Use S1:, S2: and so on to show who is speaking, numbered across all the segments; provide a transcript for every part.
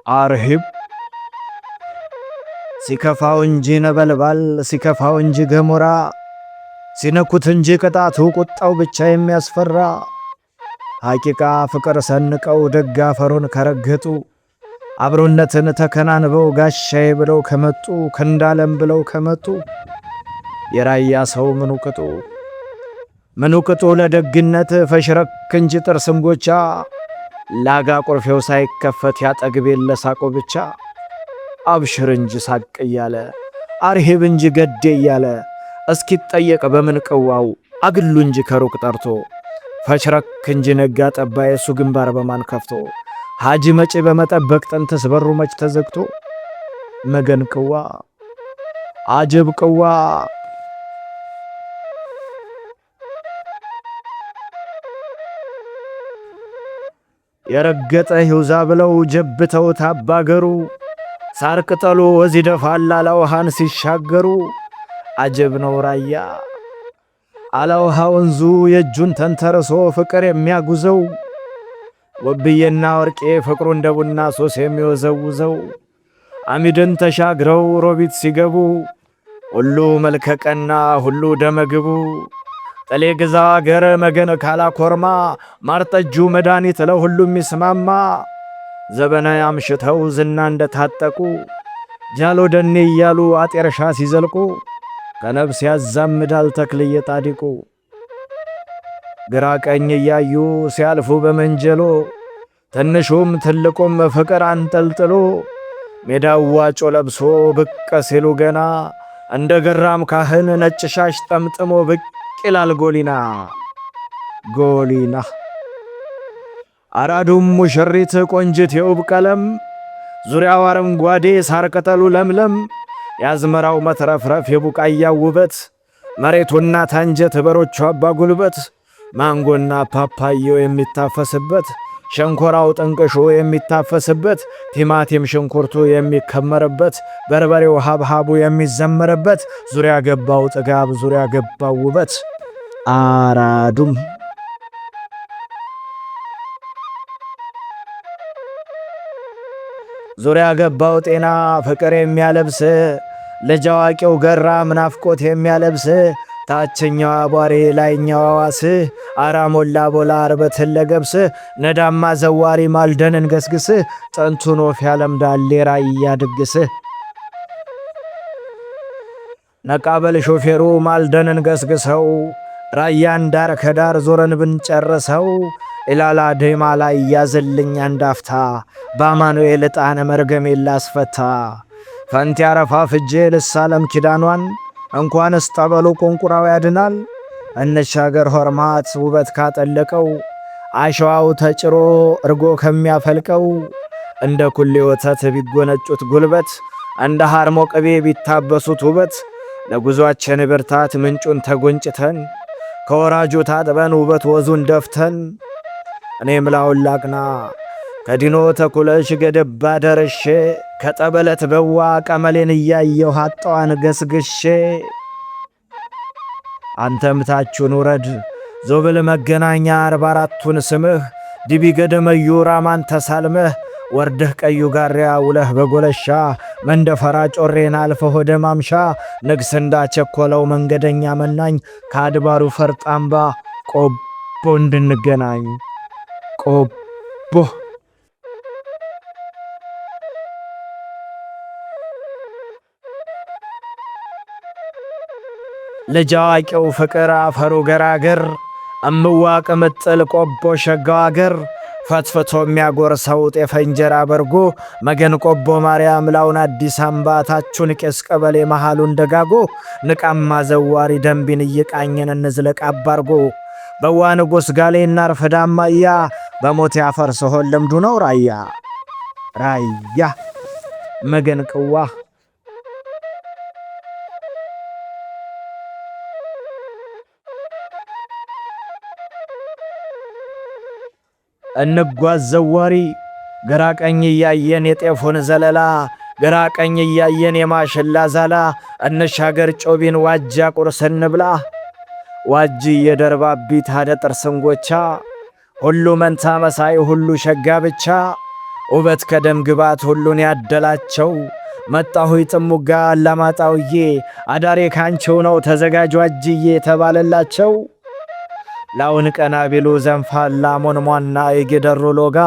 S1: አርሂብ ሲከፋው እንጂ ነበልባል ሲከፋው እንጂ ገሞራ ሲነኩት እንጂ ቅጣቱ ቁጣው ብቻ የሚያስፈራ ሐቂቃ ፍቅር ሰንቀው ደጋ አፈሩን ከረገጡ አብሮነትን ተከናንበው ጋሻዬ ብለው ከመጡ ክንዳለም ብለው ከመጡ የራያ ሰው ምኑ ቅጡ ለደግነት ፈሽረክ እንጂ ጥርስም ጎቻ ላጋ ቆርፌው ሳይከፈት ያጠግብ የለ ሳቆ ብቻ አብሽር እንጂ ሳቅ እያለ አርሂብ እንጂ ገዴ እያለ እስኪጠየቅ በምን ቅዋው አግሉ እንጂ ከሩቅ ጠርቶ ፈሽረክ እንጂ ነጋ ጠባ የሱ ግንባር በማን ከፍቶ ሐጂ መጪ በመጠበቅ ጥንትስ በሩ መች ተዘግቶ መገን ቅዋ አጀብ ቅዋ የረገጠ ይውዛ ብለው ጀብተው ታባገሩ ሳር ቅጠሉ ወዚ ደፋላ ለውሃን ሲሻገሩ አጀብ ነው ራያ አለውሃ ወንዙ የእጁን ተንተርሶ ፍቅር የሚያጉዘው ወብዬና ወርቄ ፍቅሩ እንደ ቡና ሶስ የሚወዘውዘው አሚድን ተሻግረው ሮቢት ሲገቡ ሁሉ መልከቀና ሁሉ ደመግቡ ጠሌ ግዛ አገር መገን ካላ ኮርማ ማርጠጁ መድኃኒት ለሁሉም ይስማማ ዘበናይ አምሽተው ዝና እንደታጠቁ ጃሎ ደኔ እያሉ አጤርሻ ሲዘልቁ ከነፍስ ያዛምዳል ተክልየ ጣዲቁ ግራ ቀኝ እያዩ ሲያልፉ በመንጀሎ ትንሹም ትልቁም ፍቅር አንጠልጥሎ ሜዳው ዋጮ ለብሶ ብቅ ሲሉ ገና እንደ ገራም ካህን ነጭ ሻሽ ጠምጥሞ ብቅ ይላል ጎሊና አራዱም ሙሽሪት ቆንጅት የውብ ቀለም ዙሪያው አረንጓዴ ሳር ቅጠሉ ለምለም ያዝመራው መትረፍረፍ የቡቃያው ውበት መሬቱና ታንጀት በሮቹ አባ ጉልበት ማንጎና ፓፓየው የሚታፈስበት ሸንኮራው ጠንቅሾ የሚታፈስበት ቲማቲም ሽንኩርቱ የሚከመርበት በርበሬው ሀብሃቡ የሚዘመርበት ዙሪያ ገባው ጥጋብ ዙሪያ ገባው ውበት አራዱም ዙሪያ ገባው ጤና ፍቅር የሚያለብስ ልጅ አዋቂው ገራ ምናፍቆት የሚያለብስ ታችኛው አቧሬ ላይኛው አዋስ አራሞላ ቦላ አርበትን ለገብስ ነዳማ ዘዋሪ ማልደንን ገስግስ ጠንቱን ወፍ ያለምዳል ራያ ድግስ ነቃበል ሾፌሩ ማልደንን ገስግሰው ራያን ዳር ከዳር ዞረን ብንጨርሰው ኢላላ ደማ ላይ ያዘልኝ አንዳፍታ በአማኑኤል ዕጣነ መርገሜን ላስፈታ ፈንቲ አረፋ ፍጄ ልሳለም ኪዳኗን እንኳንስ ጠበሉ ቁንቁራው ያድናል እንሻገር ሆርማት ውበት ካጠለቀው አሸዋው ተጭሮ እርጎ ከሚያፈልቀው እንደ ኩሌ ወተት ቢጎነጩት ጉልበት እንደ ሃርሞ ቅቤ ቢታበሱት ውበት ለጉዟችን ብርታት ምንጩን ተጎንጭተን ከወራጁ ታጥበን ውበት ወዙን ደፍተን እኔም ላውላቅና ከዲኖ ተኩለሽ ገደባ ደርሼ ከጠበለት በዋ ቀመሌን እያየሁ አጣዋን ገስግሼ አንተም ታቹን ውረድ ዞብል መገናኛ 44ቱን ስምህ ዲቢ ገደመዩ ራማን ተሳልመህ ወርድህ ቀዩ ጋሪያ ውለህ በጎለሻ መንደፈራ ጮሬን አልፈህ ወደ ማምሻ ንግስ እንዳቸኮለው መንገደኛ መናኝ ከአድባሩ ፈርጣምባ ቆቦ እንድንገናኝ ቆቦ ልጅ አዋቂው ፍቅር አፈሩ ገራገር እምዋቅ ምጥል ቆቦ ሸጋው አገር ፈትፍቶ የሚያጎርሰው ጤፍ እንጀራ በርጎ መገን ቆቦ ማርያም ላውን አዲስ አምባ ታቹን ቄስ ቀበሌ መሃሉን ደጋጎ ንቃማ ዘዋሪ ደንቢን እየቃኘን እንዝለቅ አባርጎ በዋ ንጉሥ ጋሌ እናርፈዳማያ በሞት ያፈርሰሆን ልምዱ ነው ራያ መገን ቅዋ እንጓዝ ዘዋሪ ግራ ቀኝ እያየን የጤፉን ዘለላ ግራ ቀኝ እያየን የማሽላ ዛላ እንሻገር ጮቢን ዋጃ ቁርስ እንብላ ዋጂ የደርባቢት ሀደ ጥርስንጎቻ ሁሉ መንታ መሳይ ሁሉ ሸጋ ብቻ ውበት ከደም ግባት ሁሉን ያደላቸው መጣሁይ ጥሙጋ አላማጣውዬ አዳሬ ካንቺው ነው ተዘጋጁ አጅዬ ተባለላቸው። ላውን ቀና ቢሉ ዘንፋላ ሞንሟና የጌደሩ ሎጋ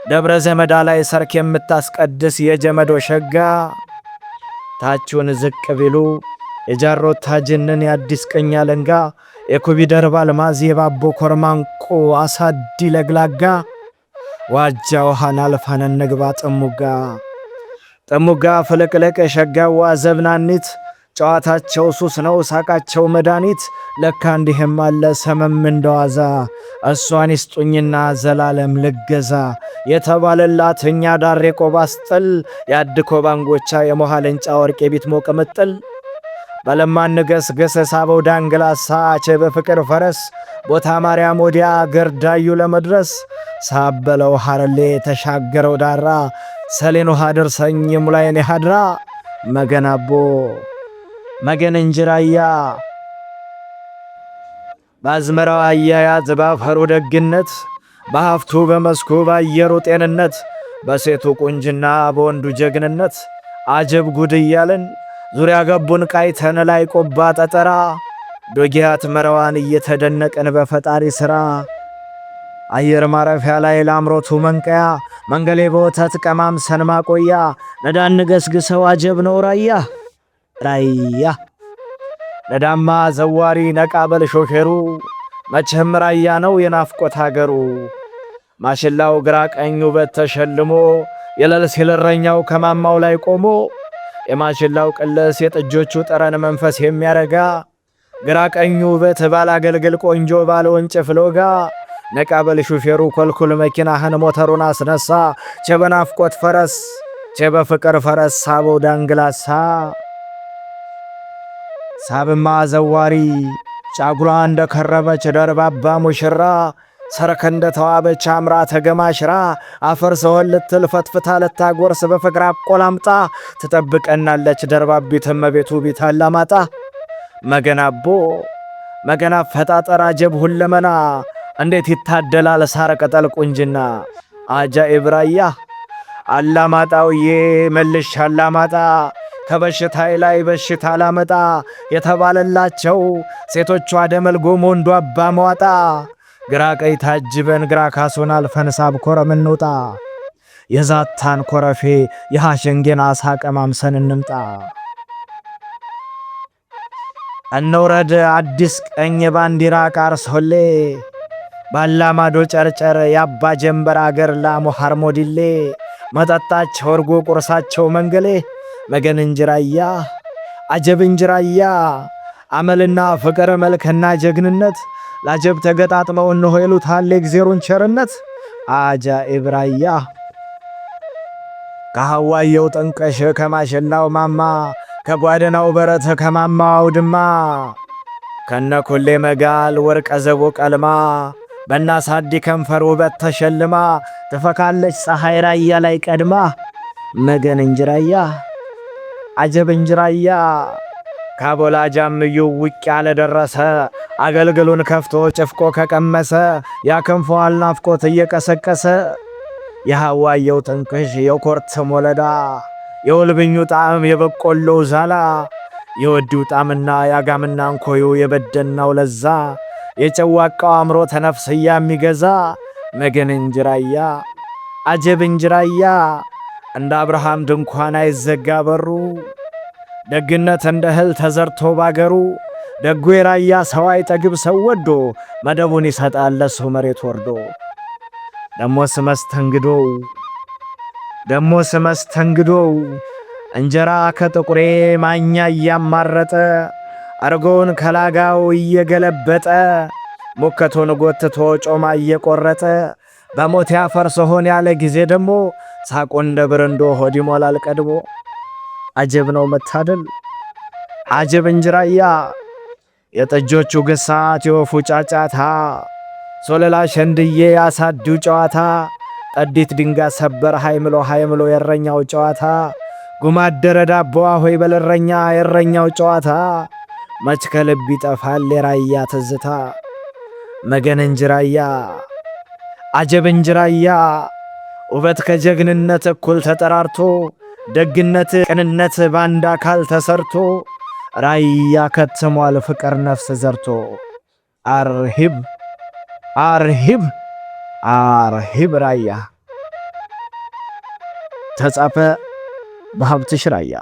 S1: ደብረ ዘመዳ ላይ ሰርክ የምታስቀድስ የጀመዶ ሸጋ ታቹን ዝቅ ቢሉ የጃሮት ታጅንን የአዲስ ቀኛ ለንጋ የኩቢ ደርባ ልማዝ የባቦ ኮርማንቆ አሳዲ ለግላጋ ዋጃ ውሃን አልፋነን ነግባ ጥሙጋ ፍልቅልቅ ሸጋዋ ዘብናኒት ጨዋታቸው ሱስ ነው ሳቃቸው መድኃኒት ለካ እንዲህም አለ ሰመም እንደዋዛ እሷን ይስጡኝና ዘላለም ልገዛ የተባለላት እኛ ዳሬ ቆባስጥል የአድኮ ባንጎቻ የሞሃለንጫ ወርቅ የቢት ሞቅ ምጥል በለማን ንገስ ገሰሳበው ዳንግላሳ በፍቅር ፈረስ ቦታ ማርያም ወዲያ ገርዳዩ ለመድረስ ሳበለው ሐረሌ ተሻገረው ዳራ ሰሌን ውሃ ደርሰኝ ሙላየኔ ሀድራ መገናቦ መገን እንጅራያ ባዝመራው አያያዝ ባፈሩ ደግነት በሀፍቱ በመስኩ ባየሩ ጤንነት በሴቱ ቁንጅና በወንዱ ጀግንነት አጀብ ጉድ እያለን ዙሪያ ገቡን ቃይተን ላይ ቆባ ጠጠራ ዶጊያት መረዋን እየተደነቀን በፈጣሪ ሥራ አየር ማረፊያ ላይ ላምሮቱ መንቀያ መንገሌ በወተት ቀማምሰን ማቆያ ነዳን ገስግሰው አጀብ ነው ራያ ነዳማ ዘዋሪ ነቃበል ሾፌሩ መቼም ራያ ነው የናፍቆት ሀገሩ ማሽላው ግራ ቀኝ ውበት ተሸልሞ የለል ሲልረኛው ከማማው ላይ ቆሞ የማሽላው ቅልስ የጥጆቹ ጠረን መንፈስ የሚያረጋ ግራ ቀኙ ውበት ባላገልግል ቆንጆ ባለ ወንጭፍ ሎጋ ነቃበል ሹፌሩ ኮልኩል መኪናህን ሞተሩን አስነሳ ቸበናፍቆት ፈረስ ቸበፍቅር ፈረስ ሳበው ዳንግላሳ ሳብማ ዘዋሪ ጫጉላ እንደከረበች ደርባባ ሙሽራ ሰረከ እንደተዋበች አምራ ተገማሽራ አፈር ሰውን ልትል ፈትፍታ ልታጎርስ በፍቅር አቆላምጣ ትጠብቀናለች ደርባቢት እመቤቱ ቢት አላማጣ መገናቦ መገና ፈጣጠር አጀብ ሁለመና እንዴት ይታደላል ሳር ቅጠል ቁንጅና አጃኢብ ራያ አላማጣውዬ መልሽ አላማጣ ከበሽታይ ላይ በሽታ ላመጣ የተባለላቸው ሴቶቿ ደመልጎም ወንዱ አባ መዋጣ ግራ ቀይ ታጅበን ግራ ካሱን አልፈን ሳብ ኮረም እንውጣ የዛታን ኮረፌ የሐሸንጌን አሳ ቀማምሰን እንምጣ እንውረድ አዲስ ቀኝ ባንዲራ ቃርሶሌ ባላማዶ ጨርጨር ያባ ጀንበር አገር ላሙ ሐርሞዲሌ መጠጣቸው እርጎ ቁርሳቸው መንገሌ መገን እንጅራያ አጀብ እንጅራያ አመልና ፍቅር መልክና ጀግንነት ላጀብ ተገጣጥመው እነሆ ይሉታል የእግዚአብሔርን ቸርነት አጃኢብ ራያ ከሐዋየው ጠንቀሽ ከማሽላው ማማ ከጓደናው በረት ከማማው ድማ ከነኩሌ መጋል ወርቀ ዘቦ ቀልማ በናሳዲ ከንፈር ውበት ተሸልማ ትፈካለች ፀሐይ ራያ ላይ ቀድማ መገን እንጅራያ አጀብ እንጅራያ ካቦላጃም ውቅ ያለ ደረሰ አገልግሉን ከፍቶ ጭፍቆ ከቀመሰ ያከንፈዋል ናፍቆት እየቀሰቀሰ የሐዋየው ጥንቅሽ የኮርት ሞለዳ የወልብኙ ጣዕም የበቆሎ ዛላ የወዲው ጣምና ያጋምና እንኮዩ የበደናው ለዛ የጨዋቃው አምሮ ተነፍስያ የሚገዛ መገን እንጅራያ አጀብ እንጅራያ እንደ አብርሃም ድንኳን አይዘጋ በሩ ደግነት እንደ እህል ተዘርቶ ባገሩ ደጉ የራያ ሰው አይጠግብ ሰው ወዶ መደቡን ይሰጣል ለሱ መሬት ወርዶ ደሞስ መስተንግዶው እንጀራ ከጥቁሬ ማኛ እያማረጠ አርጎን ከላጋው እየገለበጠ ሙከቶን ጎትቶ ጮማ እየቆረጠ በሞት ያፈርሶ ሆን ያለ ጊዜ ደሞ ሳቆ እንደ ብርንዶ ሆድ ይሞላል ቀድሞ አጀብ ነው መታደል አጀብ እንጅራያ የጠጆቹ ግሳት የወፉ ጫጫታ ሶለላ ሸንድዬ ያሳዲው ጨዋታ ጠዲት ድንጋ ሰበር ሃይምሎ የረኛው ጨዋታ ጉማደረ ዳቦዋ ሆይ በለረኛ የረኛው ጨዋታ መች ከልብ ይጠፋል የራያ ትዝታ መገን እንጅራያ አጀብ እንጅራያ ውበት ከጀግንነት እኩል ተጠራርቶ ደግነት ቅንነት ባንድ አካል ተሰርቶ ራያ ከትሟል ፍቅር ነፍስ ዘርቶ አርሂብ አርሂብ አርሂብ ራያ ተጻፈ በሀብትሽ ራያ